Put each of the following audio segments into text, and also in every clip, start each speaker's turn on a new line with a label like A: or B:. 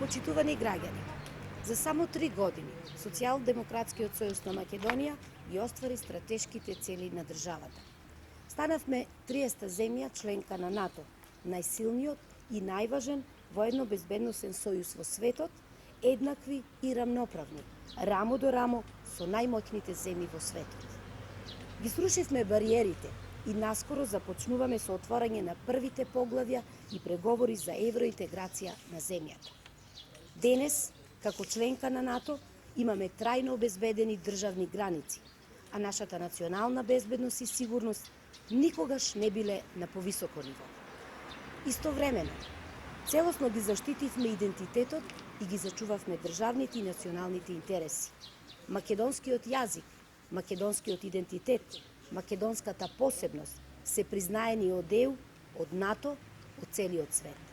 A: Почитувани граѓани, за само 3 години Социјалдемократскиот сојуз на Македонија ги оствари стратешките цели на државата. Станавме 30-та земја членка на НАТО, најсилниот и најважен военно-безбедносен сојуз во светот, еднакви и рамноправни, рамо до рамо со најмоќните земји во светот. Ги срушивме бариерите и наскоро започнуваме со отворање на првите поглавја и преговори за евроинтеграција на земјата. Денес, како членка на НАТО, имаме трајно обезбедени државни граници, а нашата национална безбедност и сигурност никогаш не биле на повисоко ниво. Истовремено, целосно ги заштитивме идентитетот и ги зачувавме државните и националните интереси. Македонскиот јазик, македонскиот идентитет, македонската посебност се признаени од ЕУ, од НАТО, од целиот свет.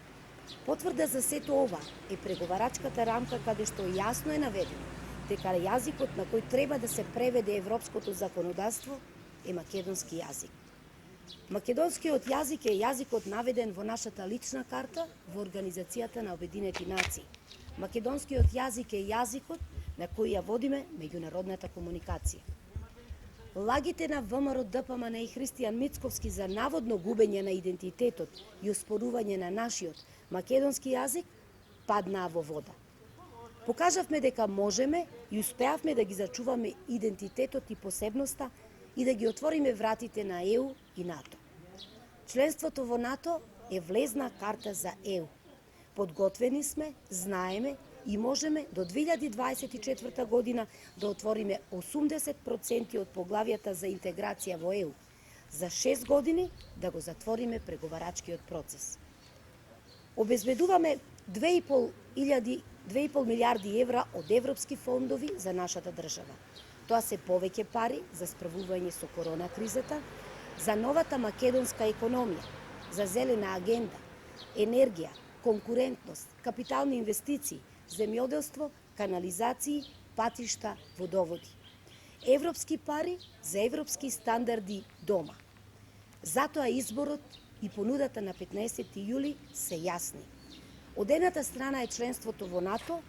A: Потврда за сето ова е преговарачката рамка каде што јасно е наведено дека јазикот на кој треба да се преведе европското законодавство е македонски јазик. Македонскиот јазик е јазикот наведен во нашата лична карта во Организацијата на Обединети нации. Македонскиот јазик е јазикот на кој ја водиме меѓународната комуникација. Лагите на ВМРО ДПМН и Христијан Мицковски за наводно губење на идентитетот и оспорување на нашиот македонски јазик паднаа во вода. Покажавме дека можеме и успеавме да ги зачуваме идентитетот и посебноста и да ги отвориме вратите на ЕУ и НАТО. Членството во НАТО е влезна карта за ЕУ. Подготвени сме, знаеме и можеме до 2024 година да отвориме 80% од поглавјата за интеграција во ЕУ, за 6 години да го затвориме преговарачкиот процес. Обезбедуваме 2,5 милиарди евра од европски фондови за нашата држава. Тоа се повеќе пари за справување со корона кризата, за новата македонска економија, за зелена агенда, енергија, конкурентност, капитални инвестиции, земјоделство, канализации, патишта, водоводи. Европски пари за европски стандарди дома. Затоа изборот и понудата на 15 јули се јасни. Од едната страна е членството во НАТО,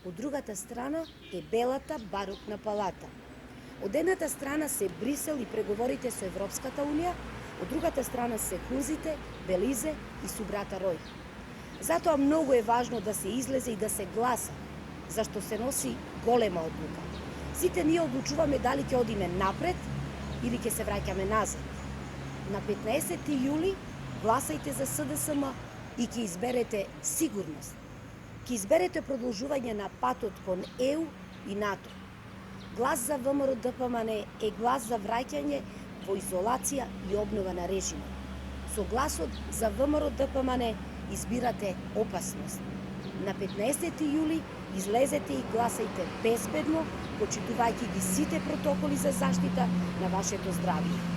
A: од другата страна е белата барокна палата. Од едната страна се Брисел и преговорите со Европската унија, од другата страна се Хунзите, Белизе и Субрата Рој. Затоа многу е важно да се излезе и да се гласа, зашто се носи голема одлука. Сите ние одлучуваме дали ќе одиме напред или ќе се враќаме назад. На 15 јули гласајте за СДСМ и ќе изберете сигурност. Ќе изберете продолжување на патот кон ЕУ и НАТО. Глас за ВМРО ДПМН е глас за враќање во изолација и обнова на режимот. Со гласот за ВМРО ДПМН избирате опасност. На 15 јули излезете и гласајте безбедно, почитувајќи ги сите протоколи за заштита на вашето здравје.